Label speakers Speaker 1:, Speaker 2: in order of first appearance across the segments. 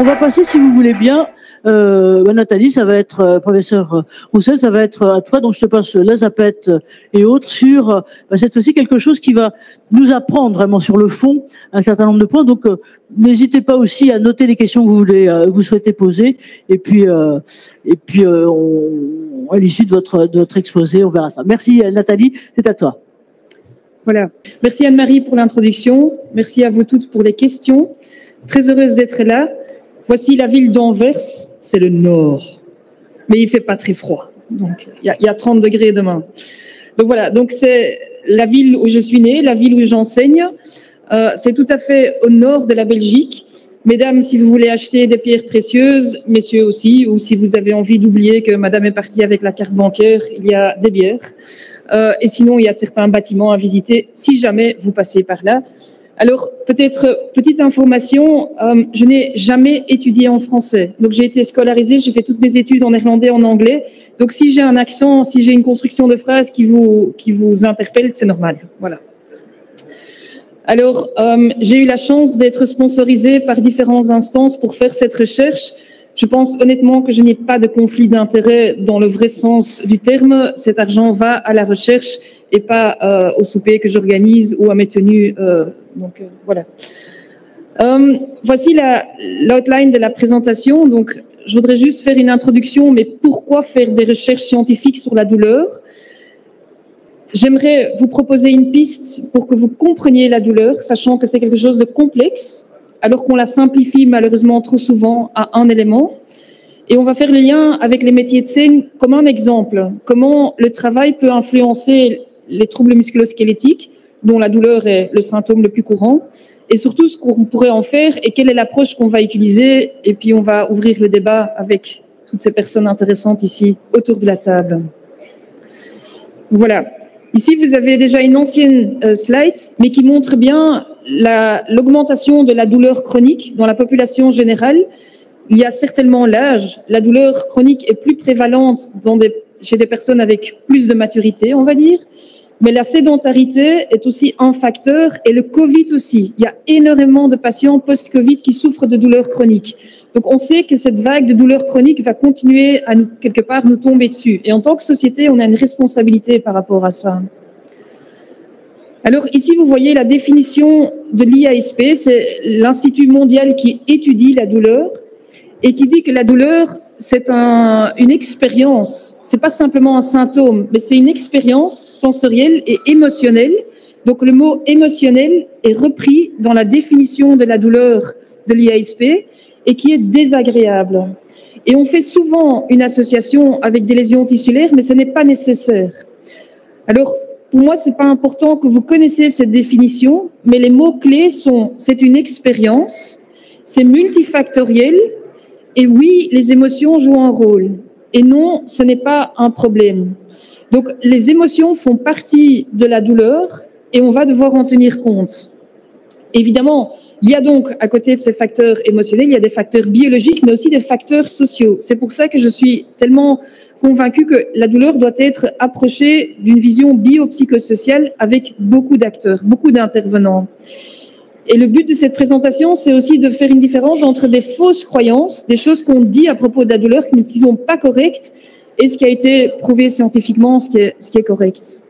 Speaker 1: On va passer, si vous voulez bien, Nathalie, ça va être, professeur Roussel, ça va être à toi. Donc, je te passe la zapette et autres sur cette fois-ci quelque chose qui va nous apprendre vraiment sur le fond un certain nombre de points. Donc, n'hésitez pas aussi à noter les questions que vous souhaitez poser. Et puis, à l'issue de votre exposé, on verra ça. Merci Nathalie, c'est à toi.
Speaker 2: Voilà. Merci Anne-Marie pour l'introduction. Merci à vous toutes pour les questions. Très heureuse d'être là. Voici la ville d'Anvers, c'est le nord. Mais il ne fait pas très froid. Donc, il y a 30 degrés demain. Donc voilà, donc c'est la ville où je suis née, la ville où j'enseigne. C'est tout à fait au nord de la Belgique. Mesdames, si vous voulez acheter des pierres précieuses, messieurs aussi, ou si vous avez envie d'oublier que madame est partie avec la carte bancaire, il y a des bières. Et sinon, il y a certains bâtiments à visiter si jamais vous passez par là. Alors, peut-être, petite information, je n'ai jamais étudié en français. Donc, j'ai été scolarisée, j'ai fait toutes mes études en néerlandais, en anglais. Donc, si j'ai un accent, si j'ai une construction de phrase qui vous interpelle, c'est normal. Voilà. Alors, j'ai eu la chance d'être sponsorisée par différentes instances pour faire cette recherche. Je pense honnêtement que je n'ai pas de conflit d'intérêt dans le vrai sens du terme. Cet argent va à la recherche et pas au souper que j'organise ou à mes tenues. Voilà. Voici l'outline de la présentation. Donc, je voudrais juste faire une introduction, mais pourquoi faire des recherches scientifiques sur la douleur? J'aimerais vous proposer une piste pour que vous compreniez la douleur, sachant que c'est quelque chose de complexe, alors qu'on la simplifie malheureusement trop souvent à un élément. Et on va faire le lien avec les métiers de scène comme un exemple. Comment le travail peut influencer les troubles musculo-squelettiques, dont la douleur est le symptôme le plus courant, et surtout ce qu'on pourrait en faire et quelle est l'approche qu'on va utiliser. Et puis on va ouvrir le débat avec toutes ces personnes intéressantes ici autour de la table. Voilà. Ici, vous avez déjà une ancienne slide, mais qui montre bien l'augmentation de la douleur chronique dans la population générale. Il y a certainement l'âge. La douleur chronique est plus prévalente chez des personnes avec plus de maturité, on va dire. Mais la sédentarité est aussi un facteur, et le Covid aussi. Il y a énormément de patients post-Covid qui souffrent de douleurs chroniques. Donc, on sait que cette vague de douleurs chroniques va continuer à quelque part nous tomber dessus. Et en tant que société, on a une responsabilité par rapport à ça. Alors, ici, vous voyez la définition de l'IASP. C'est l'Institut mondial qui étudie la douleur et qui dit que la douleur, c'est une expérience. C'est pas simplement un symptôme, mais c'est une expérience sensorielle et émotionnelle. Donc, le mot émotionnel est repris dans la définition de la douleur de l'IASP, et qui est désagréable. Et on fait souvent une association avec des lésions tissulaires, mais ce n'est pas nécessaire. Alors, pour moi, ce n'est pas important que vous connaissiez cette définition, mais les mots-clés sont « c'est une expérience »,« c'est multifactoriel » et « oui, les émotions jouent un rôle ». Et non, ce n'est pas un problème. Donc, les émotions font partie de la douleur et on va devoir en tenir compte. Évidemment, il y a donc, à côté de ces facteurs émotionnels, il y a des facteurs biologiques, mais aussi des facteurs sociaux. C'est pour ça que je suis tellement convaincue que la douleur doit être approchée d'une vision biopsychosociale avec beaucoup d'acteurs, beaucoup d'intervenants. Et le but de cette présentation, c'est aussi de faire une différence entre des fausses croyances, des choses qu'on dit à propos de la douleur qui ne sont pas correctes, et ce qui a été prouvé scientifiquement, ce qui est correct.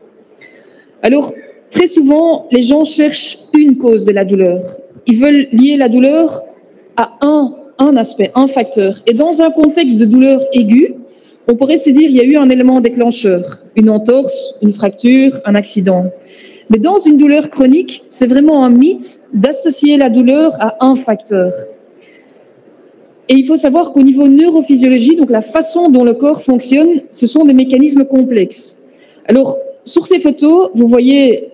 Speaker 2: Alors, très souvent, les gens cherchent une cause de la douleur. Ils veulent lier la douleur à un aspect, un facteur. Et dans un contexte de douleur aiguë, on pourrait se dire qu'il y a eu un élément déclencheur, une entorse, une fracture, un accident. Mais dans une douleur chronique, c'est vraiment un mythe d'associer la douleur à un facteur. Et il faut savoir qu'au niveau neurophysiologie, donc la façon dont le corps fonctionne, ce sont des mécanismes complexes. Alors, sur ces photos, vous voyez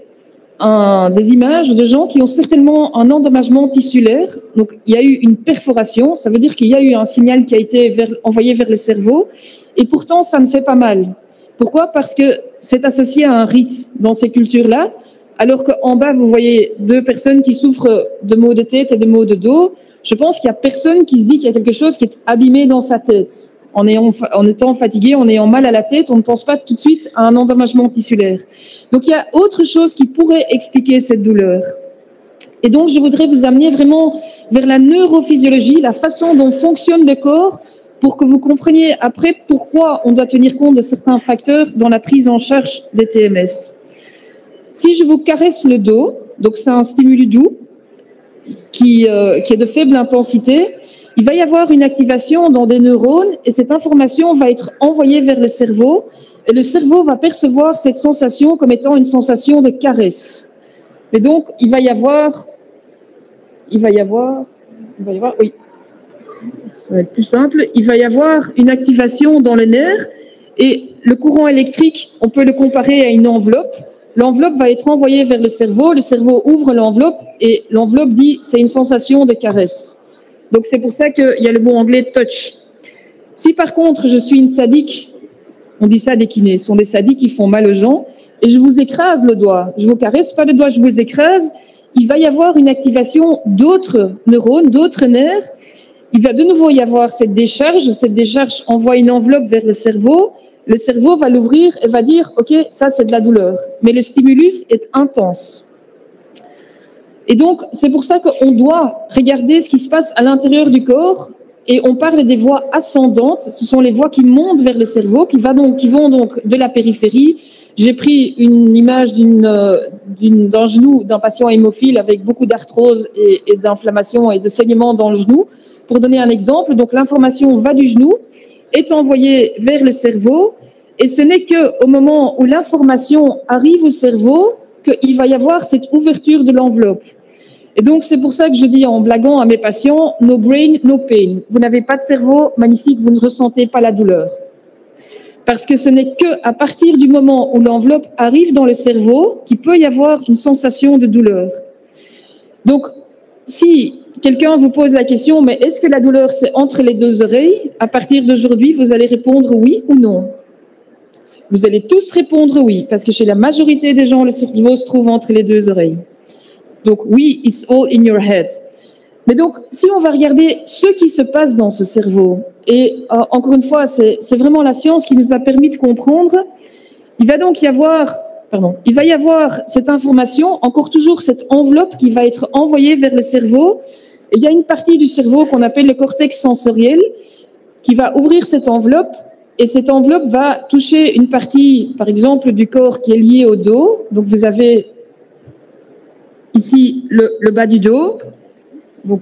Speaker 2: des images de gens qui ont certainement un endommagement tissulaire. Donc, il y a eu une perforation, ça veut dire qu'il y a eu un signal qui a été envoyé vers le cerveau, et pourtant, ça ne fait pas mal. Pourquoi? Parce que c'est associé à un rite dans ces cultures-là, alors qu'en bas, vous voyez deux personnes qui souffrent de maux de tête et de maux de dos. Je pense qu'il n'y a personne qui se dit qu'il y a quelque chose qui est abîmé dans sa tête. En étant fatigué, en ayant mal à la tête, on ne pense pas tout de suite à un endommagement tissulaire. Donc, il y a autre chose qui pourrait expliquer cette douleur. Et donc, je voudrais vous amener vraiment vers la neurophysiologie, la façon dont fonctionne le corps, pour que vous compreniez après pourquoi on doit tenir compte de certains facteurs dans la prise en charge des TMS. Si je vous caresse le dos, donc c'est un stimulus doux qui est de faible intensité, il va y avoir une activation dans des neurones et cette information va être envoyée vers le cerveau et le cerveau va percevoir cette sensation comme étant une sensation de caresse. Et donc, il va y avoir, oui, ça va être plus simple, il va y avoir une activation dans le nerf et le courant électrique, on peut le comparer à une enveloppe. L'enveloppe va être envoyée vers le cerveau ouvre l'enveloppe et l'enveloppe dit c'est une sensation de caresse. Donc c'est pour ça qu'il y a le mot anglais touch. Si par contre je suis une sadique, on dit ça des kinés, ce sont des sadiques qui font mal aux gens, et je vous écrase le doigt, je vous caresse pas le doigt, je vous écrase, il va y avoir une activation d'autres neurones, d'autres nerfs, il va de nouveau y avoir cette décharge envoie une enveloppe vers le cerveau va l'ouvrir et va dire « Ok, ça c'est de la douleur », mais le stimulus est intense. Et donc, c'est pour ça qu'on doit regarder ce qui se passe à l'intérieur du corps et on parle des voies ascendantes, ce sont les voies qui montent vers le cerveau, qui vont donc de la périphérie. J'ai pris une image d'un genou d'un patient hémophile avec beaucoup d'arthrose et d'inflammation et de saignement dans le genou. Pour donner un exemple, donc l'information va du genou, est envoyée vers le cerveau et ce n'est qu'au moment où l'information arrive au cerveau qu'il va y avoir cette ouverture de l'enveloppe. Et donc, c'est pour ça que je dis en blaguant à mes patients, no brain, no pain. Vous n'avez pas de cerveau, magnifique, vous ne ressentez pas la douleur. Parce que ce n'est qu'à partir du moment où l'enveloppe arrive dans le cerveau qu'il peut y avoir une sensation de douleur. Donc, si quelqu'un vous pose la question, mais est-ce que la douleur, c'est entre les deux oreilles? À partir d'aujourd'hui, vous allez répondre oui ou non. Vous allez tous répondre oui, parce que chez la majorité des gens, le cerveau se trouve entre les deux oreilles. Donc oui, it's all in your head. Mais donc, si on va regarder ce qui se passe dans ce cerveau, et encore une fois, c'est vraiment la science qui nous a permis de comprendre, il va y avoir cette information, encore toujours cette enveloppe qui va être envoyée vers le cerveau. Et il y a une partie du cerveau qu'on appelle le cortex sensoriel qui va ouvrir cette enveloppe et cette enveloppe va toucher une partie, par exemple, du corps qui est liée au dos. Donc, vous avez ici le bas du dos. Donc,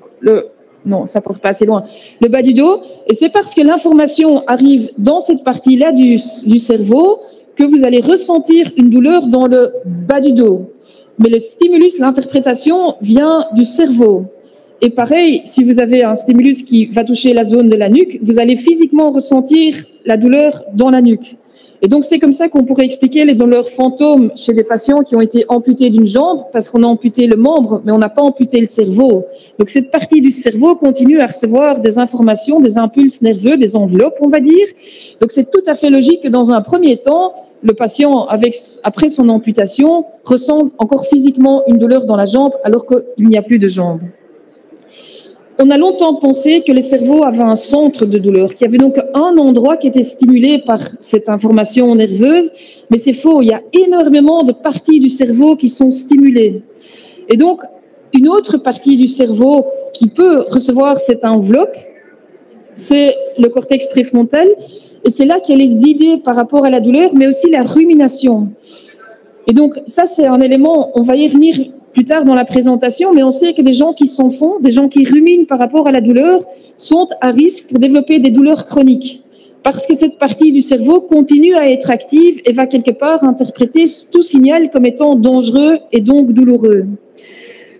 Speaker 2: non, ça ne porte pas assez loin. Le bas du dos. Et c'est parce que l'information arrive dans cette partie-là du cerveau que vous allez ressentir une douleur dans le bas du dos. Mais le stimulus, l'interprétation vient du cerveau. Et pareil, si vous avez un stimulus qui va toucher la zone de la nuque, vous allez physiquement ressentir la douleur dans la nuque. Et donc, c'est comme ça qu'on pourrait expliquer les douleurs fantômes chez des patients qui ont été amputés d'une jambe, parce qu'on a amputé le membre, mais on n'a pas amputé le cerveau. Donc, cette partie du cerveau continue à recevoir des informations, des impulses nerveux, des enveloppes, on va dire. Donc, c'est tout à fait logique que dans un premier temps, le patient, après son amputation, ressent encore physiquement une douleur dans la jambe, alors qu'il n'y a plus de jambe. On a longtemps pensé que le cerveau avait un centre de douleur, qu'il y avait donc un endroit qui était stimulé par cette information nerveuse, mais c'est faux, il y a énormément de parties du cerveau qui sont stimulées. Et donc, une autre partie du cerveau qui peut recevoir cette enveloppe, c'est le cortex préfrontal, et c'est là qu'il y a les idées par rapport à la douleur, mais aussi la rumination. Et donc, ça, c'est un élément, on va y revenir plus tard dans la présentation, mais on sait que des gens qui s'en font, des gens qui ruminent par rapport à la douleur, sont à risque pour développer des douleurs chroniques. Parce que cette partie du cerveau continue à être active et va quelque part interpréter tout signal comme étant dangereux et donc douloureux.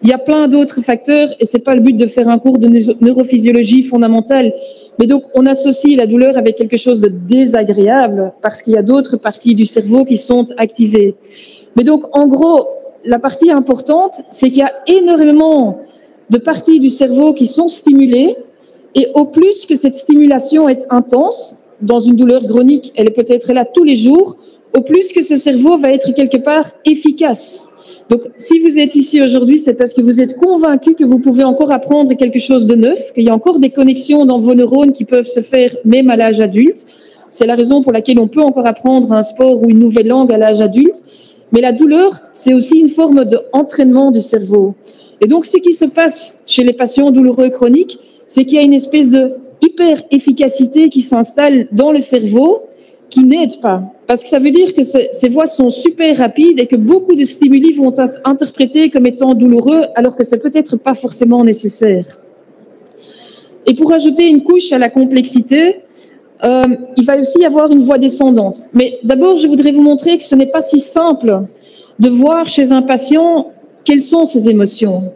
Speaker 2: Il y a plein d'autres facteurs, et c'est pas le but de faire un cours de neurophysiologie fondamentale, mais donc on associe la douleur avec quelque chose de désagréable parce qu'il y a d'autres parties du cerveau qui sont activées. Mais donc, en gros, la partie importante, c'est qu'il y a énormément de parties du cerveau qui sont stimulées, et au plus que cette stimulation est intense, dans une douleur chronique, elle est peut-être là tous les jours, au plus que ce cerveau va être quelque part efficace. Donc, si vous êtes ici aujourd'hui, c'est parce que vous êtes convaincu que vous pouvez encore apprendre quelque chose de neuf, qu'il y a encore des connexions dans vos neurones qui peuvent se faire même à l'âge adulte. C'est la raison pour laquelle on peut encore apprendre un sport ou une nouvelle langue à l'âge adulte. Mais la douleur, c'est aussi une forme d'entraînement du cerveau. Et donc, ce qui se passe chez les patients douloureux chroniques, c'est qu'il y a une espèce de hyper-efficacité qui s'installe dans le cerveau qui n'aide pas. Parce que ça veut dire que ces voies sont super rapides et que beaucoup de stimuli vont être interprétés comme étant douloureux alors que c'est peut-être pas forcément nécessaire. Et pour ajouter une couche à la complexité, il va aussi y avoir une voie descendante. Mais d'abord, je voudrais vous montrer que ce n'est pas si simple de voir chez un patient quelles sont ses émotions.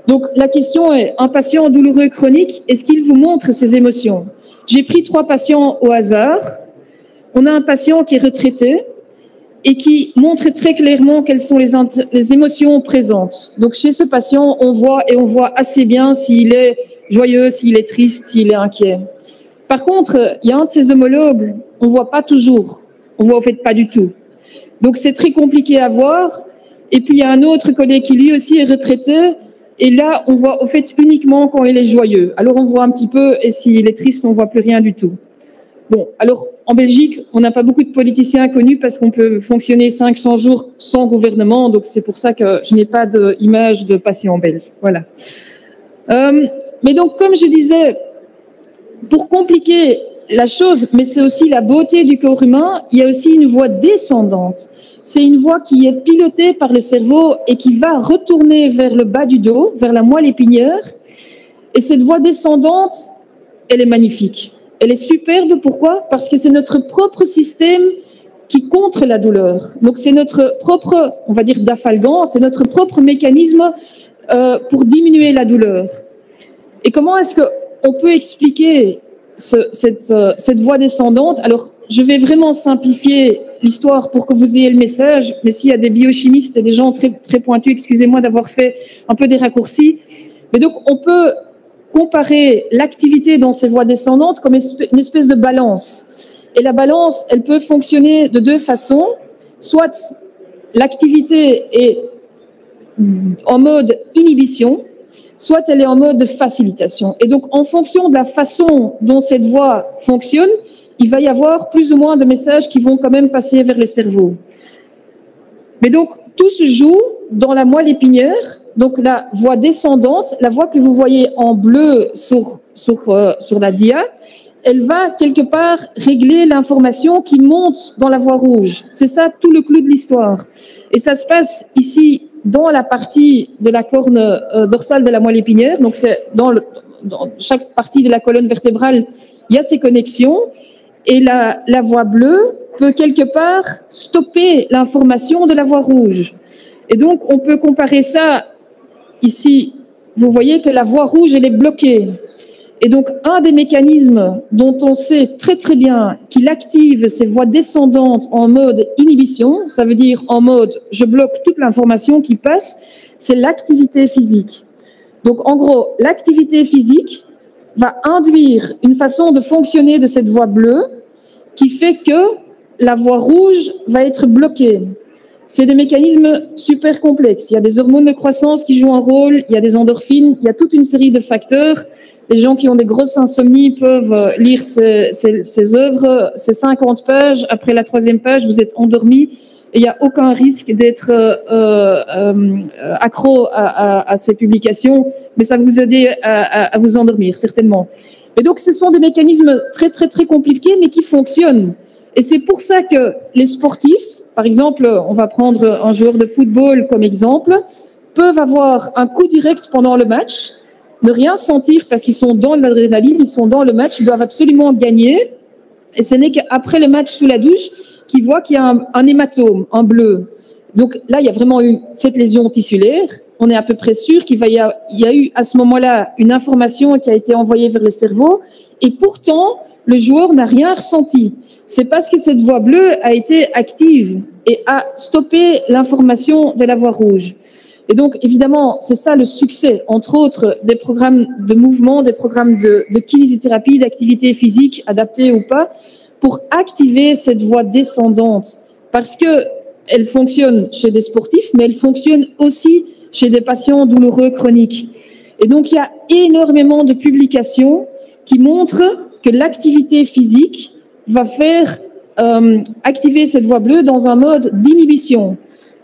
Speaker 2: Donc la question est, un patient douloureux chronique, est-ce qu'il vous montre ses émotions? J'ai pris 3 patients au hasard. On a un patient qui est retraité et qui montre très clairement quelles sont les émotions présentes. Donc chez ce patient, on voit assez bien s'il est joyeux, s'il est triste, s'il est inquiet. Par contre, il y a un de ses homologues, on ne voit pas toujours, on ne voit au fait pas du tout. Donc c'est très compliqué à voir. Et puis il y a un autre collègue qui lui aussi est retraité, et là on voit au fait uniquement quand il est joyeux. Alors on voit un petit peu, et s'il est triste, on ne voit plus rien du tout. Bon, alors en Belgique, on n'a pas beaucoup de politiciens connus parce qu'on peut fonctionner 500 jours sans gouvernement, donc c'est pour ça que je n'ai pas d'image de patient belge. Voilà. Mais donc, comme je disais, pour compliquer la chose, mais c'est aussi la beauté du corps humain, il y a aussi une voie descendante. C'est une voie qui est pilotée par le cerveau et qui va retourner vers le bas du dos, vers la moelle épinière. Et cette voie descendante, elle est magnifique. Elle est superbe, pourquoi? Parce que c'est notre propre système qui contre la douleur. Donc c'est notre propre, on va dire, dafalgan, c'est notre propre mécanisme pour diminuer la douleur. Et comment est-ce qu'on peut expliquer cette voie descendante? Alors, je vais vraiment simplifier l'histoire pour que vous ayez le message, mais s'il y a des biochimistes et des gens très, très pointus, excusez-moi d'avoir fait un peu des raccourcis. Mais donc, on peut comparer l'activité dans ces voies descendantes comme une espèce de balance. Et la balance, elle peut fonctionner de 2 façons. Soit l'activité est en mode inhibition, soit elle est en mode facilitation. Et donc, en fonction de la façon dont cette voie fonctionne, il va y avoir plus ou moins de messages qui vont quand même passer vers le cerveau. Mais donc, tout se joue dans la moelle épinière. Donc, la voie descendante, la voie que vous voyez en bleu sur la dia, elle va quelque part régler l'information qui monte dans la voie rouge. C'est ça tout le clou de l'histoire. Et ça se passe ici dans la partie de la corne dorsale de la moelle épinière. Donc, c'est dans chaque partie de la colonne vertébrale, il y a ces connexions. Et la voie bleue peut quelque part stopper l'information de la voie rouge. Et donc, on peut comparer ça ici. Vous voyez que la voie rouge, elle est bloquée. Et donc, un des mécanismes dont on sait très très bien qu'il active ces voies descendantes en mode inhibition, ça veut dire en mode je bloque toute l'information qui passe, c'est l'activité physique. Donc, en gros, l'activité physique va induire une façon de fonctionner de cette voie bleue qui fait que la voie rouge va être bloquée. C'est des mécanismes super complexes. Il y a des hormones de croissance qui jouent un rôle, il y a des endorphines, il y a toute une série de facteurs. Les gens qui ont des grosses insomnies peuvent lire ces œuvres, ces 50 pages. Après la 3e page, vous êtes endormi et il n'y a aucun risque d'être accro à ces publications, mais ça va vous aider à vous endormir, certainement. Et donc, ce sont des mécanismes très, très, très compliqués, mais qui fonctionnent. Et c'est pour ça que les sportifs, par exemple, on va prendre un joueur de football comme exemple, peuvent avoir un coup direct pendant le match, ne rien sentir parce qu'ils sont dans l'adrénaline, ils sont dans le match, ils doivent absolument gagner. Et ce n'est qu'après le match sous la douche qu'ils voient qu'il y a un hématome, un bleu. Donc là, il y a vraiment eu cette lésion tissulaire. On est à peu près sûr qu'il y a eu à ce moment-là une information qui a été envoyée vers le cerveau. Et pourtant, le joueur n'a rien ressenti. C'est parce que cette voie bleue a été active et a stoppé l'information de la voie rouge. Et donc, évidemment, c'est ça le succès, entre autres, des programmes de mouvement, des programmes de kinésithérapie, d'activité physique, adaptée ou pas, pour activer cette voie descendante. Parce qu'elle fonctionne chez des sportifs, mais elle fonctionne aussi chez des patients douloureux chroniques. Et donc, il y a énormément de publications qui montrent que l'activité physique va faire activer cette voie bleue dans un mode d'inhibition.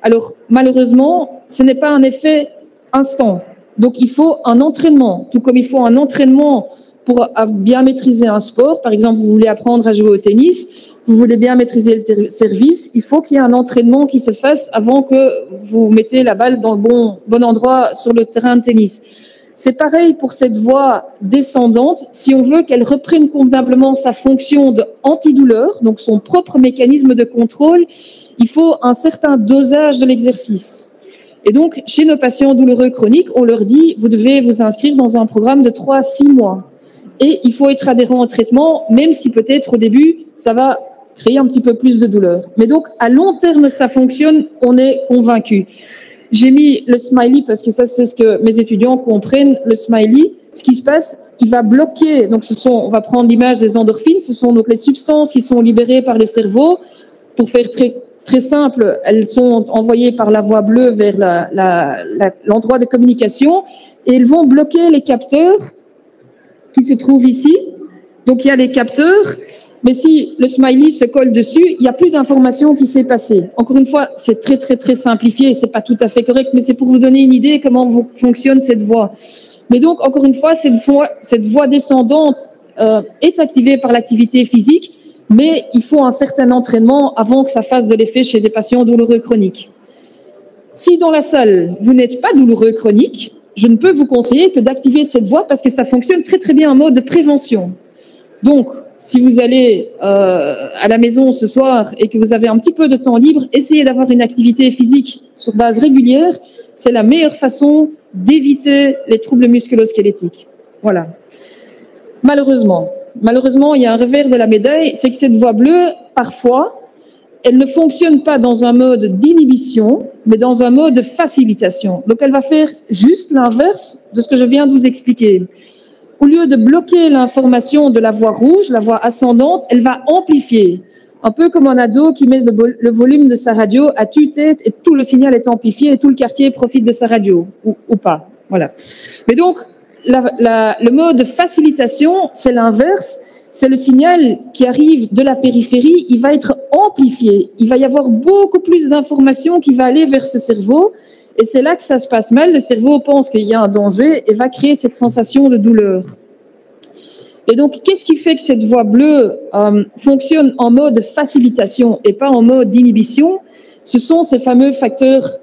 Speaker 2: Alors, malheureusement, ce n'est pas un effet instant. Donc, il faut un entraînement, tout comme il faut un entraînement pour bien maîtriser un sport. Par exemple, vous voulez apprendre à jouer au tennis, vous voulez bien maîtriser le service, il faut qu'il y ait un entraînement qui se fasse avant que vous mettez la balle dans le bon endroit sur le terrain de tennis. C'est pareil pour cette voie descendante. Si on veut qu'elle reprenne convenablement sa fonction d'antidouleur, donc son propre mécanisme de contrôle, il faut un certain dosage de l'exercice. Et donc, chez nos patients douloureux chroniques, on leur dit, vous devez vous inscrire dans un programme de 3 à 6 mois. Et il faut être adhérent au traitement, même si peut-être au début, ça va créer un petit peu plus de douleur. Mais donc, à long terme, ça fonctionne, on est convaincu. J'ai mis le smiley parce que ça, c'est ce que mes étudiants comprennent. Le smiley, ce qui se passe, il va bloquer, donc on va prendre l'image des endorphines, ce sont donc les substances qui sont libérées par le cerveau. Pour faire très simple, elles sont envoyées par la voie bleue vers l'endroit de communication et elles vont bloquer les capteurs qui se trouvent ici. Donc, il y a les capteurs, mais si le smiley se colle dessus, il n'y a plus d'information qui s'est passée. Encore une fois, c'est très simplifié, c'est pas tout à fait correct, mais c'est pour vous donner une idée comment fonctionne cette voie. Mais donc, encore une fois, cette voie descendante est activée par l'activité physique, mais il faut un certain entraînement avant que ça fasse de l'effet chez des patients douloureux chroniques. Si dans la salle, vous n'êtes pas douloureux chronique, je ne peux vous conseiller que d'activer cette voie parce que ça fonctionne très bien en mode de prévention. Donc, si vous allez à la maison ce soir et que vous avez un petit peu de temps libre, essayez d'avoir une activité physique sur base régulière. C'est la meilleure façon d'éviter les troubles musculo-squelettiques. Voilà. Malheureusement, il y a un revers de la médaille, c'est que cette voie bleue, parfois, elle ne fonctionne pas dans un mode d'inhibition, mais dans un mode de facilitation. Donc, elle va faire juste l'inverse de ce que je viens de vous expliquer. Au lieu de bloquer l'information de la voie rouge, la voie ascendante, elle va amplifier. Un peu comme un ado qui met le volume de sa radio à tue-tête et tout le signal est amplifié et tout le quartier profite de sa radio, ou pas. Voilà. Mais donc, le mode de facilitation, c'est l'inverse. C'est le signal qui arrive de la périphérie, il va être amplifié. Il va y avoir beaucoup plus d'informations qui va aller vers ce cerveau. Et c'est là que ça se passe mal. Le cerveau pense qu'il y a un danger et va créer cette sensation de douleur. Et donc, qu'est-ce qui fait que cette voie bleue fonctionne en mode facilitation et pas en mode d'inhibition? Ce sont ces fameux facteurs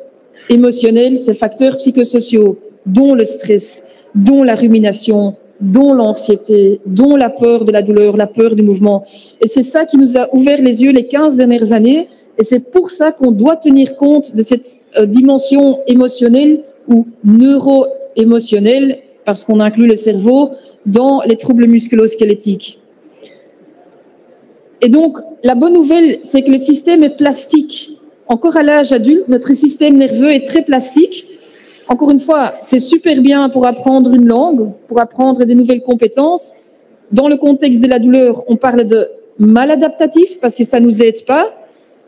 Speaker 2: émotionnels, ces facteurs psychosociaux, dont le stress, dont la rumination, dont l'anxiété, dont la peur de la douleur, la peur du mouvement. Et c'est ça qui nous a ouvert les yeux les 15 dernières années. Et c'est pour ça qu'on doit tenir compte de cette dimension émotionnelle ou neuro-émotionnelle, parce qu'on inclut le cerveau, dans les troubles musculo-squelettiques. Et donc, la bonne nouvelle, c'est que le système est plastique. Encore à l'âge adulte, notre système nerveux est très plastique. Encore une fois, c'est super bien pour apprendre une langue, pour apprendre des nouvelles compétences. Dans le contexte de la douleur, on parle de maladaptatif parce que ça ne nous aide pas.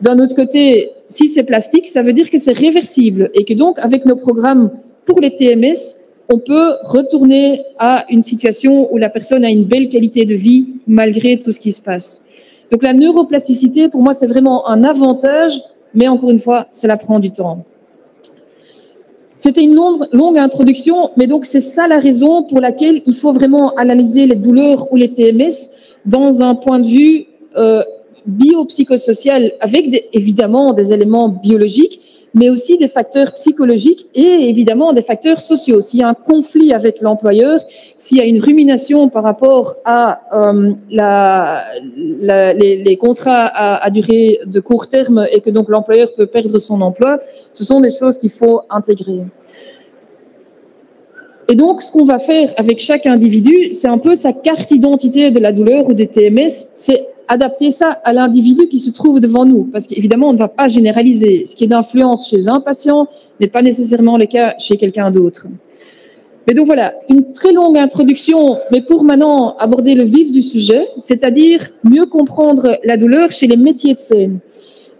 Speaker 2: D'un autre côté, si c'est plastique, ça veut dire que c'est réversible et que donc, avec nos programmes pour les TMS, on peut retourner à une situation où la personne a une belle qualité de vie malgré tout ce qui se passe. Donc la neuroplasticité, pour moi, c'est vraiment un avantage, mais encore une fois, cela prend du temps. C'était une longue introduction, mais donc c'est ça la raison pour laquelle il faut vraiment analyser les douleurs ou les TMS dans un point de vue biopsychosocial, avec évidemment des éléments biologiques, mais aussi des facteurs psychologiques et évidemment des facteurs sociaux. S'il y a un conflit avec l'employeur, s'il y a une rumination par rapport à les contrats à durée de court terme et que donc l'employeur peut perdre son emploi, ce sont des choses qu'il faut intégrer. Et donc, ce qu'on va faire avec chaque individu, c'est un peu sa carte d'identité de la douleur ou des TMS, c'est adapter ça à l'individu qui se trouve devant nous. Parce qu'évidemment, on ne va pas généraliser. Ce qui est d'influence chez un patient n'est pas nécessairement le cas chez quelqu'un d'autre. Mais donc voilà, une très longue introduction, mais pour maintenant aborder le vif du sujet, c'est-à-dire mieux comprendre la douleur chez les métiers de scène.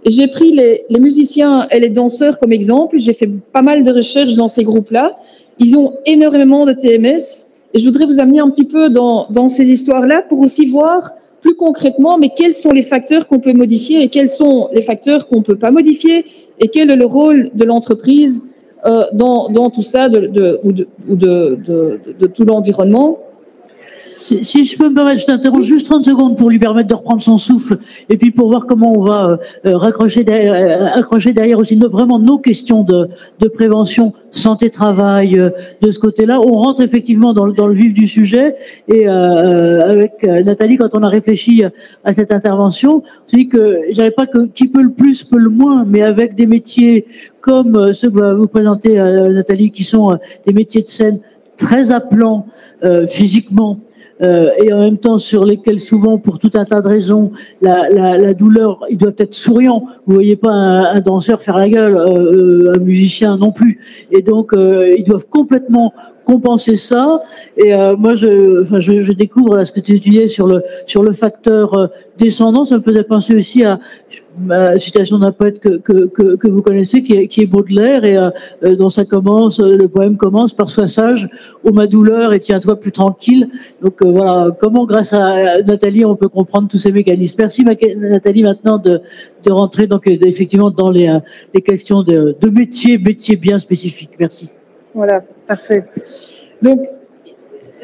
Speaker 2: Et j'ai pris les musiciens et les danseurs comme exemple. J'ai fait pas mal de recherches dans ces groupes-là. Ils ont énormément de TMS. Et je voudrais vous amener un petit peu dans ces histoires-là pour aussi voir plus concrètement, mais quels sont les facteurs qu'on peut modifier et quels sont les facteurs qu'on ne peut pas modifier et quel est le rôle de l'entreprise dans tout ça de tout l'environnement.
Speaker 1: Si je peux me permettre, je t'interromps juste 30 secondes pour lui permettre de reprendre son souffle et puis pour voir comment on va accrocher derrière aussi vraiment nos questions de prévention, santé-travail, de ce côté-là. On rentre effectivement dans le vif du sujet et avec Nathalie, quand on a réfléchi à cette intervention, on s'est dit que j'avais pas que qui peut le plus, peut le moins, mais avec des métiers comme ceux que va vous présenter Nathalie, qui sont des métiers de scène très appelants physiquement, et en même temps sur lesquels souvent, pour tout un tas de raisons, la douleur, ils doivent être souriants. Vous voyez pas un danseur faire la gueule, un musicien non plus. Et donc, ils doivent complètement compenser ça. Et moi, je découvre là, ce que tu étudiais sur le facteur descendant. Ça me faisait penser aussi à la citation d'un poète que vous connaissez, qui est Baudelaire, et dont le poème commence par sois sage, ô ma douleur, et tiens-toi plus tranquille. Donc voilà, comment grâce à Nathalie on peut comprendre tous ces mécanismes. Merci Nathalie maintenant de rentrer donc effectivement dans les questions de métiers bien spécifiques. Merci.
Speaker 2: Voilà, parfait. Donc,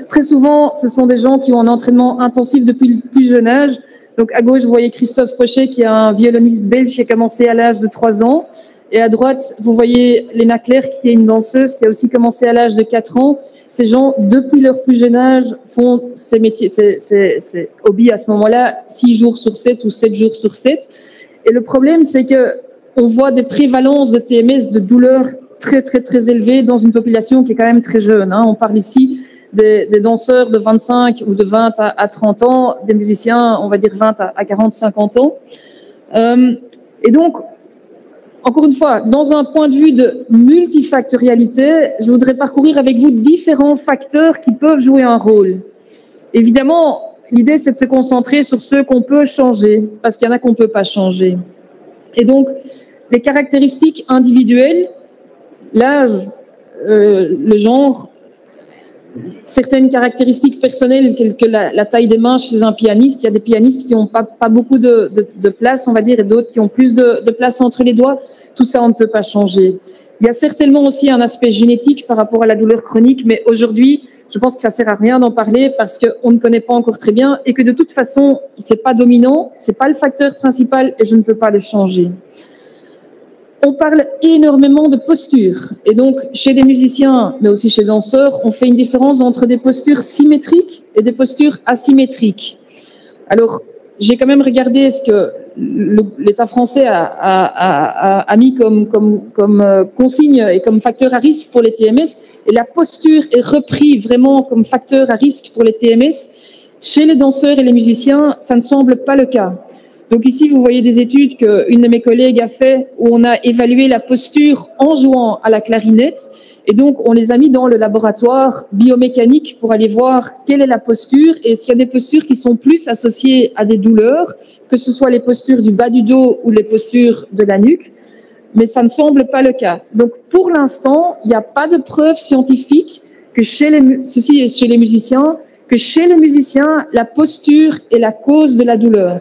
Speaker 2: très souvent, ce sont des gens qui ont un entraînement intensif depuis le plus jeune âge. Donc, à gauche, vous voyez Christophe Pochet, qui est un violoniste belge qui a commencé à l'âge de 3 ans. Et à droite, vous voyez Léna Clerc, qui est une danseuse qui a aussi commencé à l'âge de 4 ans. Ces gens, depuis leur plus jeune âge, font ces métiers, ces hobbies à ce moment-là, 6 jours sur 7 ou 7 jours sur 7. Et le problème, c'est que on voit des prévalences de TMS, de douleurs très, très, très élevées dans une population qui est quand même très jeune. On parle ici des danseurs de 25 ou de 20 à 30 ans, des musiciens, on va dire 20 à 40, 50 ans. Et donc, encore une fois, dans un point de vue de multifactorialité, je voudrais parcourir avec vous différents facteurs qui peuvent jouer un rôle. Évidemment, l'idée, c'est de se concentrer sur ceux qu'on peut changer, parce qu'il y en a qu'on ne peut pas changer. Et donc, les caractéristiques individuelles, l'âge, le genre, certaines caractéristiques personnelles, que la taille des mains chez un pianiste. Il y a des pianistes qui n'ont pas beaucoup de place, on va dire, et d'autres qui ont plus de place entre les doigts. Tout ça, on ne peut pas changer. Il y a certainement aussi un aspect génétique par rapport à la douleur chronique, mais aujourd'hui, je pense que ça sert à rien d'en parler parce qu'on ne connaît pas encore très bien et que de toute façon, c'est pas dominant, c'est pas le facteur principal et je ne peux pas le changer. On parle énormément de posture. Et donc, chez des musiciens, mais aussi chez les danseurs, on fait une différence entre des postures symétriques et des postures asymétriques. Alors, j'ai quand même regardé ce que l'État français a mis comme consigne et comme facteur à risque pour les TMS. Et la posture est reprise vraiment comme facteur à risque pour les TMS. Chez les danseurs et les musiciens, ça ne semble pas le cas. Donc ici, vous voyez des études qu'une de mes collègues a fait où on a évalué la posture en jouant à la clarinette. Et donc, on les a mis dans le laboratoire biomécanique pour aller voir quelle est la posture et s'il y a des postures qui sont plus associées à des douleurs, que ce soit les postures du bas du dos ou les postures de la nuque. Mais ça ne semble pas le cas. Donc, pour l'instant, il n'y a pas de preuve scientifique que ceci est chez les musiciens, que chez les musiciens, la posture est la cause de la douleur.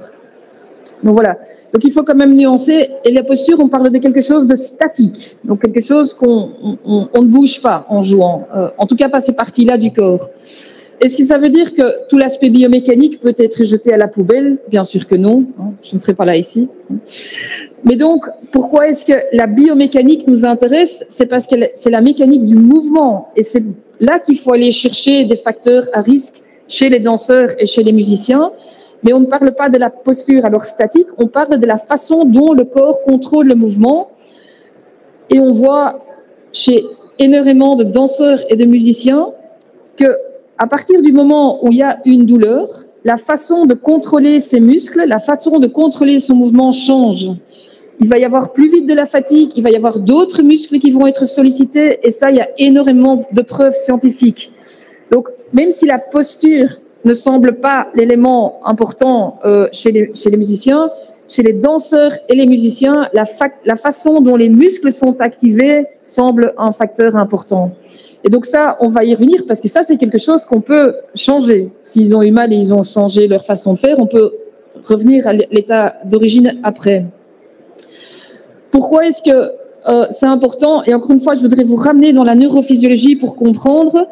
Speaker 2: Donc voilà. Donc il faut quand même nuancer. Et la posture, on parle de quelque chose de statique. Donc quelque chose qu'on ne bouge pas en jouant. En tout cas, pas ces parties-là du corps. Est-ce que ça veut dire que tout l'aspect biomécanique peut être jeté à la poubelle? Bien sûr que non. Je ne serai pas là ici. Mais donc, pourquoi est-ce que la biomécanique nous intéresse? C'est parce que c'est la mécanique du mouvement. Et c'est là qu'il faut aller chercher des facteurs à risque chez les danseurs et chez les musiciens. Mais on ne parle pas de la posture alors statique, on parle de la façon dont le corps contrôle le mouvement. Et on voit chez énormément de danseurs et de musiciens que à partir du moment où il y a une douleur, la façon de contrôler ses muscles, la façon de contrôler son mouvement change. Il va y avoir plus vite de la fatigue, il va y avoir d'autres muscles qui vont être sollicités, et ça, il y a énormément de preuves scientifiques. Donc, même si la posture ne semble pas l'élément important chez les musiciens, chez les danseurs et les musiciens, la façon dont les muscles sont activés semble un facteur important. Et donc ça, on va y revenir parce que ça, c'est quelque chose qu'on peut changer. S'ils ont eu mal et ils ont changé leur façon de faire, on peut revenir à l'état d'origine après. Pourquoi est-ce que c'est important. Et encore une fois, je voudrais vous ramener dans la neurophysiologie pour comprendre.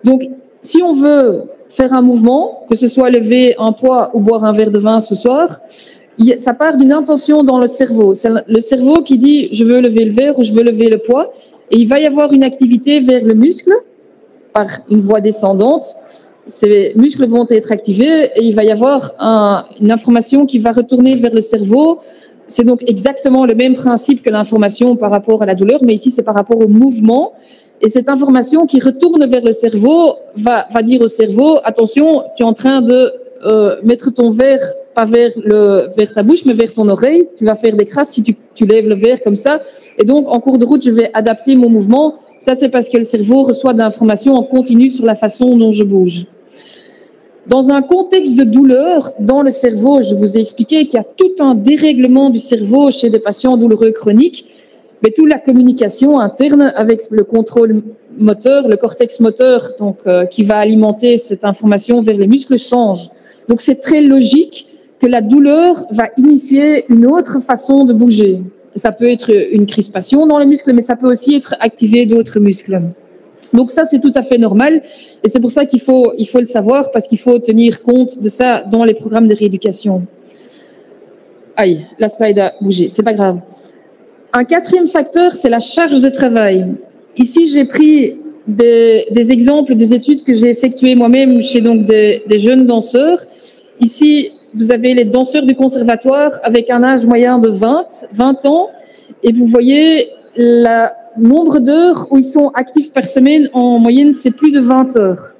Speaker 2: Donc, si on veut faire un mouvement, que ce soit lever un poids ou boire un verre de vin ce soir, ça part d'une intention dans le cerveau. C'est le cerveau qui dit « je veux lever le verre » ou « je veux lever le poids ». Et il va y avoir une activité vers le muscle par une voie descendante. Ces muscles vont être activés et il va y avoir une information qui va retourner vers le cerveau. C'est donc exactement le même principe que l'information par rapport à la douleur, mais ici c'est par rapport au mouvement. Et cette information qui retourne vers le cerveau va dire au cerveau, attention, tu es en train de mettre ton verre, pas vers ta bouche, mais vers ton oreille. Tu vas faire des crasses si tu lèves le verre comme ça. Et donc, en cours de route, je vais adapter mon mouvement. Ça, c'est parce que le cerveau reçoit de l'information en continu sur la façon dont je bouge. Dans un contexte de douleur, dans le cerveau, je vous ai expliqué qu'il y a tout un dérèglement du cerveau chez des patients douloureux chroniques, mais toute la communication interne avec le contrôle moteur, le cortex moteur, donc qui va alimenter cette information vers les muscles change. Donc c'est très logique que la douleur va initier une autre façon de bouger. Ça peut être une crispation dans les muscles, mais ça peut aussi être activer d'autres muscles. Donc ça, c'est tout à fait normal. Et c'est pour ça qu'il faut le savoir, parce qu'il faut tenir compte de ça dans les programmes de rééducation. Aïe, la slide a bougé, c'est pas grave. Un quatrième facteur, c'est la charge de travail. Ici, j'ai pris des exemples des études que j'ai effectuées moi-même chez donc des jeunes danseurs. Ici, vous avez les danseurs du conservatoire avec un âge moyen de 20 ans, et vous voyez le nombre d'heures où ils sont actifs par semaine. En moyenne, c'est plus de 20 heures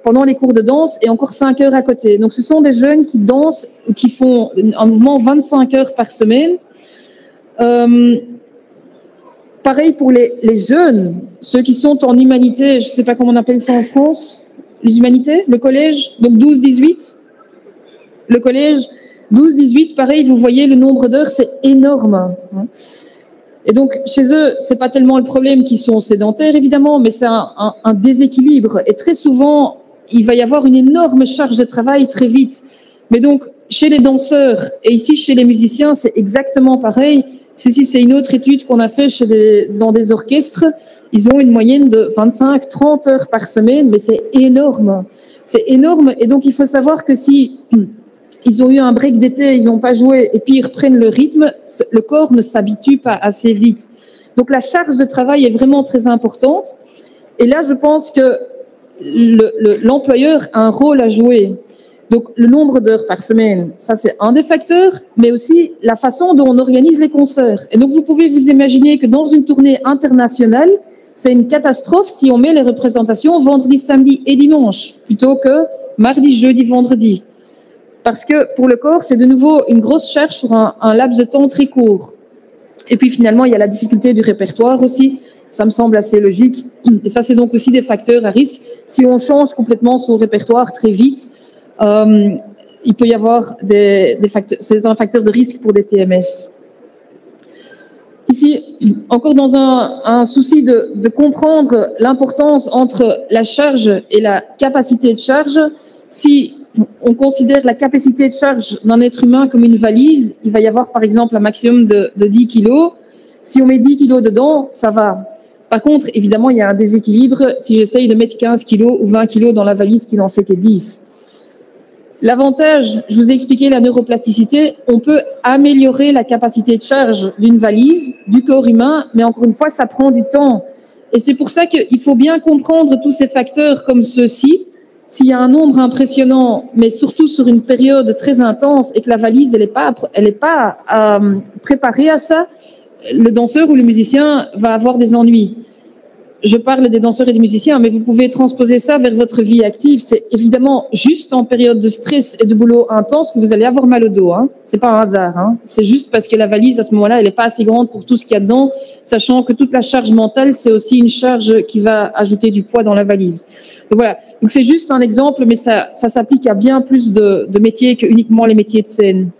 Speaker 2: pendant les cours de danse et encore 5 heures à côté. Donc, ce sont des jeunes qui dansent, qui font un mouvement 25 heures par semaine. Pareil pour les jeunes, ceux qui sont en humanité, je ne sais pas comment on appelle ça en France, les humanités, le collège, donc 12-18. Le collège, 12-18, pareil, vous voyez le nombre d'heures, c'est énorme. Et donc, chez eux, c'est pas tellement le problème qu'ils sont sédentaires, évidemment, mais c'est un déséquilibre. Et très souvent, il va y avoir une énorme charge de travail très vite. Mais donc, chez les danseurs et ici chez les musiciens, c'est exactement pareil. Ceci, c'est une autre étude qu'on a fait dans des orchestres. Ils ont une moyenne de 25-30 heures par semaine, mais c'est énorme. C'est énorme. Et donc, il faut savoir que si ils ont eu un break d'été, ils n'ont pas joué, et puis ils reprennent le rythme, le corps ne s'habitue pas assez vite. Donc, la charge de travail est vraiment très importante. Et là, je pense que l'employeur a un rôle à jouer. Donc, le nombre d'heures par semaine, ça c'est un des facteurs, mais aussi la façon dont on organise les concerts. Et donc, vous pouvez vous imaginer que dans une tournée internationale, c'est une catastrophe si on met les représentations vendredi, samedi et dimanche, plutôt que mardi, jeudi, vendredi. Parce que pour le corps, c'est de nouveau une grosse charge sur un laps de temps très court. Et puis finalement, il y a la difficulté du répertoire aussi. Ça me semble assez logique. Et ça, c'est donc aussi des facteurs à risque. Si on change complètement son répertoire très vite, il peut y avoir des facteurs, c'est un facteur de risque pour des TMS. Ici, encore dans un souci de comprendre l'importance entre la charge et la capacité de charge, si on considère la capacité de charge d'un être humain comme une valise, il va y avoir par exemple un maximum de 10 kilos. Si on met 10 kilos dedans, ça va. Par contre, évidemment, il y a un déséquilibre si j'essaye de mettre 15 kilos ou 20 kilos dans la valise qui n'en fait que 10. L'avantage, je vous ai expliqué la neuroplasticité, on peut améliorer la capacité de charge d'une valise, du corps humain, mais encore une fois, ça prend du temps. Et c'est pour ça qu'il faut bien comprendre tous ces facteurs comme ceux-ci. S'il y a un nombre impressionnant, mais surtout sur une période très intense et que la valise, elle est pas préparée à ça, le danseur ou le musicien va avoir des ennuis. Je parle des danseurs et des musiciens, mais vous pouvez transposer ça vers votre vie active. C'est évidemment juste en période de stress et de boulot intense que vous allez avoir mal au dos. C'est pas un hasard. C'est juste parce que la valise, à ce moment-là, elle n'est pas assez grande pour tout ce qu'il y a dedans, sachant que toute la charge mentale, c'est aussi une charge qui va ajouter du poids dans la valise. Donc voilà. Donc c'est juste un exemple, mais ça s'applique à bien plus de métiers que uniquement les métiers de scène.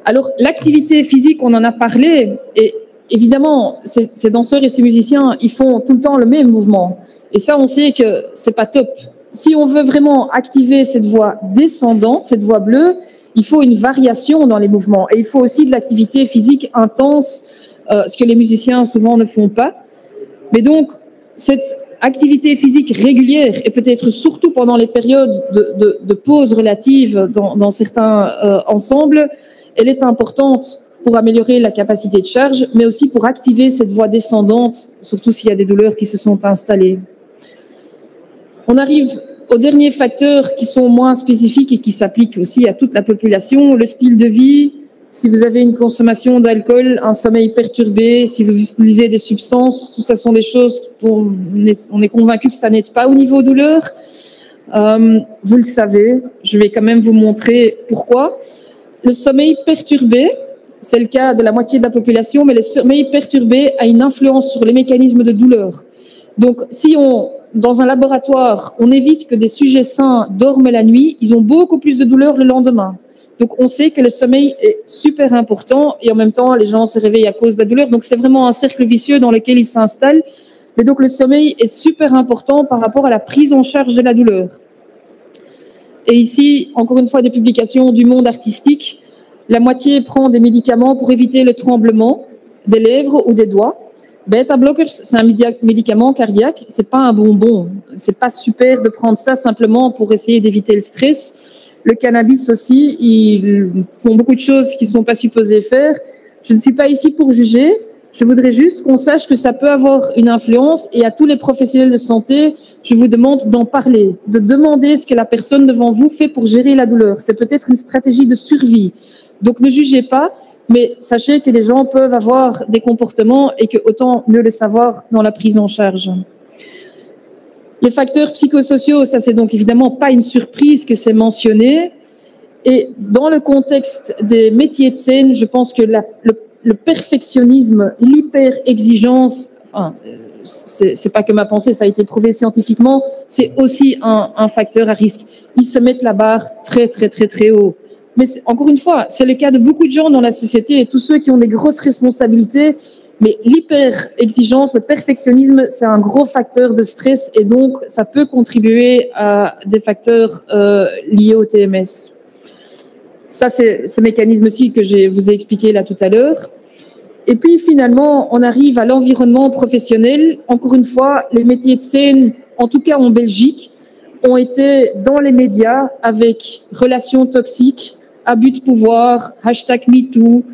Speaker 2: Alors, l'activité physique, on en a parlé, et évidemment, ces danseurs et ces musiciens, ils font tout le temps le même mouvement. Et ça, on sait que c'est pas top. Si on veut vraiment activer cette voie descendante, cette voie bleue, il faut une variation dans les mouvements. Et il faut aussi de l'activité physique intense ce que les musiciens souvent ne font pas. Mais donc, cette activité physique régulière, et peut-être surtout pendant les périodes de pause relative dans certains ensembles, elle est importante pour améliorer la capacité de charge, mais aussi pour activer cette voie descendante, surtout s'il y a des douleurs qui se sont installées. On arrive aux derniers facteurs qui sont moins spécifiques et qui s'appliquent aussi à toute la population, le style de vie. Si vous avez une consommation d'alcool, un sommeil perturbé, si vous utilisez des substances, tout ça sont des choses dont on est convaincu que ça n'aide pas au niveau douleur. Vous le savez, je vais quand même vous montrer pourquoi. Le sommeil perturbé, c'est le cas de la moitié de la population, mais le sommeil perturbé a une influence sur les mécanismes de douleur. Donc, si dans un laboratoire, on évite que des sujets sains dorment la nuit, ils ont beaucoup plus de douleur le lendemain. Donc, on sait que le sommeil est super important et en même temps, les gens se réveillent à cause de la douleur. Donc, c'est vraiment un cercle vicieux dans lequel ils s'installent. Mais donc, le sommeil est super important par rapport à la prise en charge de la douleur. Et ici, encore une fois, des publications du monde artistique. La moitié prend des médicaments pour éviter le tremblement des lèvres ou des doigts. Beta blockers, c'est un médicament cardiaque, c'est pas un bonbon. C'est pas super de prendre ça simplement pour essayer d'éviter le stress. Le cannabis aussi, ils font beaucoup de choses qu'ils ne sont pas supposés faire. Je ne suis pas ici pour juger. Je voudrais juste qu'on sache que ça peut avoir une influence et à tous les professionnels de santé, je vous demande d'en parler, de demander ce que la personne devant vous fait pour gérer la douleur. C'est peut-être une stratégie de survie. Donc ne jugez pas, mais sachez que les gens peuvent avoir des comportements et que autant mieux le savoir dans la prise en charge. Les facteurs psychosociaux, ça c'est donc évidemment pas une surprise que c'est mentionné. Et dans le contexte des métiers de scène, je pense que le perfectionnisme, l'hyper-exigence, enfin, c'est pas que ma pensée, ça a été prouvé scientifiquement, c'est aussi un facteur à risque. Ils se mettent la barre très, très, très, très haut. Mais encore une fois, c'est le cas de beaucoup de gens dans la société et tous ceux qui ont des grosses responsabilités. Mais l'hyper-exigence, le perfectionnisme, c'est un gros facteur de stress et donc ça peut contribuer à des facteurs liés au TMS. Ça, c'est ce mécanisme-ci que je vous ai expliqué là tout à l'heure. Et puis finalement, on arrive à l'environnement professionnel. Encore une fois, les métiers de scène, en tout cas en Belgique, ont été dans les médias avec relations toxiques, abus de pouvoir, #MeToo.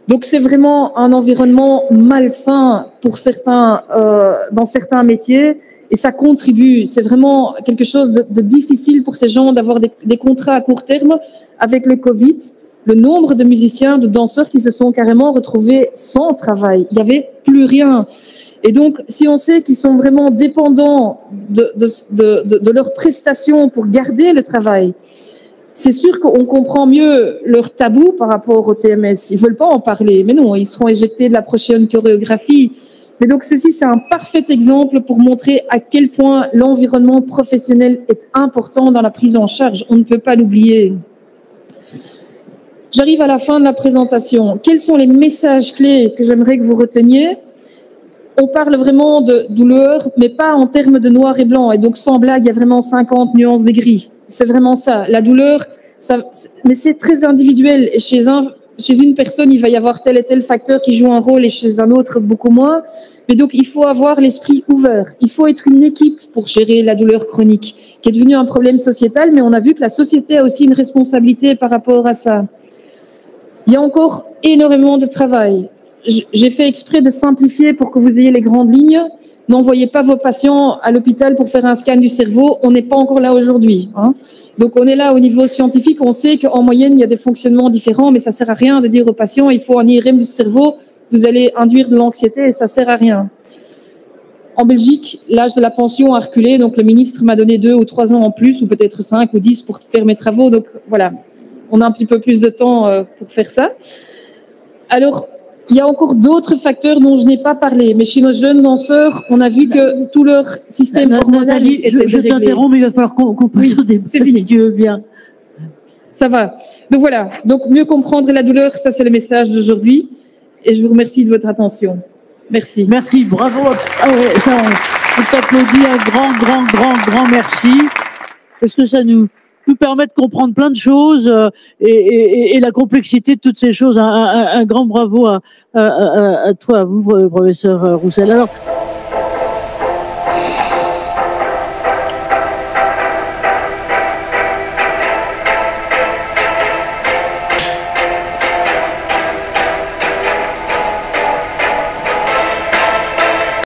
Speaker 2: Donc c'est vraiment un environnement malsain pour certains, dans certains métiers et ça contribue. C'est vraiment quelque chose de difficile pour ces gens d'avoir des contrats à court terme. Avec le Covid, le nombre de musiciens, de danseurs qui se sont carrément retrouvés sans travail. Il n'y avait plus rien. Et donc, si on sait qu'ils sont vraiment dépendants de leurs prestations pour garder le travail, c'est sûr qu'on comprend mieux leur tabou par rapport au TMS. Ils ne veulent pas en parler, mais non, ils seront éjectés de la prochaine chorégraphie. Mais donc, ceci, c'est un parfait exemple pour montrer à quel point l'environnement professionnel est important dans la prise en charge. On ne peut pas l'oublier. J'arrive à la fin de la présentation. Quels sont les messages clés que j'aimerais que vous reteniez ? On parle vraiment de douleur, mais pas en termes de noir et blanc. Et donc, sans blague, il y a vraiment 50 nuances de gris. C'est vraiment ça. La douleur, mais c'est très individuel. Et chez une personne, il va y avoir tel et tel facteur qui joue un rôle et chez un autre, beaucoup moins. Mais donc, il faut avoir l'esprit ouvert. Il faut être une équipe pour gérer la douleur chronique, qui est devenue un problème sociétal, mais on a vu que la société a aussi une responsabilité par rapport à ça. Il y a encore énormément de travail. J'ai fait exprès de simplifier pour que vous ayez les grandes lignes. N'envoyez pas vos patients à l'hôpital pour faire un scan du cerveau. On n'est pas encore là aujourd'hui. Donc, on est là au niveau scientifique. On sait qu'en moyenne, il y a des fonctionnements différents, mais ça sert à rien de dire aux patients, il faut un IRM du cerveau. Vous allez induire de l'anxiété et ça sert à rien. En Belgique, l'âge de la pension a reculé. Donc, le ministre m'a donné 2 ou 3 ans en plus, ou peut-être 5 ou 10 pour faire mes travaux. Donc, voilà. On a un petit peu plus de temps pour faire ça. Alors, il y a encore d'autres facteurs dont je n'ai pas parlé, mais chez nos jeunes danseurs, on a vu que tout leur système hormonal était déréglé.
Speaker 1: Je t'interromps, mais il va falloir qu'on passe au débat.
Speaker 2: C'est fini.
Speaker 1: Si tu veux bien.
Speaker 2: Ça va. Donc voilà. Donc mieux comprendre la douleur, ça c'est le message d'aujourd'hui. Et je vous remercie de votre attention. Merci.
Speaker 1: Merci, bravo. Ah ouais, ça, on t'applaudit un grand merci. Parce que ça nous nous permet de comprendre plein de choses et la complexité de toutes ces choses. Un grand bravo à toi, à vous, professeur Roussel. Alors,